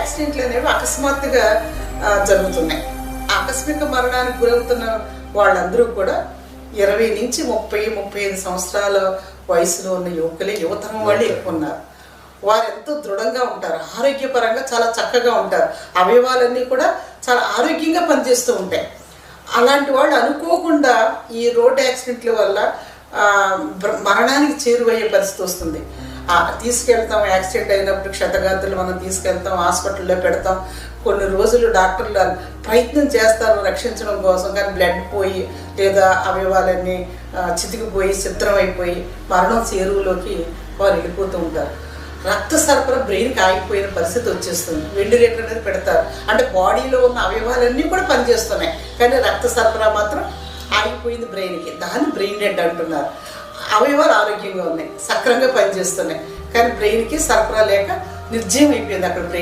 యాక్సిడెంట్లు అనేవి అకస్మాత్తుగా జరుగుతున్నాయి. ఆకస్మిక మరణానికి గురవుతున్న వాళ్ళందరూ కూడా 20 నుంచి 30-35 సంవత్సరాల వయసులో ఉన్న యువతరం వాళ్ళు ఎక్కువ ఉన్నారు. వారు ఎంతో దృఢంగా ఉంటారు, ఆరోగ్యపరంగా చాలా చక్కగా ఉంటారు, అవయవాలన్నీ కూడా చాలా ఆరోగ్యంగా పనిచేస్తూ ఉంటాయి. అలాంటి వాళ్ళు అనుకోకుండా ఈ రోడ్ యాక్సిడెంట్ల వల్ల మరణానికి చేరువయ్యే పరిస్థితి వస్తుంది. తీసుకెళ్తాం, యాక్సిడెంట్ అయినప్పుడు క్షతగాత్రులు మనం తీసుకెళ్తాం, హాస్పిటల్లో పెడతాం. కొన్ని రోజులు డాక్టర్లు ప్రయత్నం చేస్తారు రక్షించడం కోసం, కానీ బ్లడ్ పోయి లేదా అవయవాలన్నీ చితికిపోయి చిత్రమైపోయి మరణం చేరువులోకి వారు వెళ్ళిపోతూ ఉంటారు. రక్త సరఫరా బ్రెయిన్కి ఆగిపోయిన పరిస్థితి వచ్చేస్తుంది. వెంటిలేటర్ అనేది పెడతారు, అంటే బాడీలో ఉన్న అవయవాలన్నీ కూడా పనిచేస్తున్నాయి, కానీ రక్త సరఫరా మాత్రం ఆగిపోయింది బ్రెయిన్కి. దాన్ని బ్రెయిన్ డెడ్ అంటున్నారు. అవయవాలు ఆరోగ్యంగా ఉన్నాయి, సక్రంగా పనిచేస్తున్నాయి, కానీ బ్రెయిన్కి సరఫరా లేక నిర్జీవం అయిపోయింది అక్కడ బ్రెయిన్.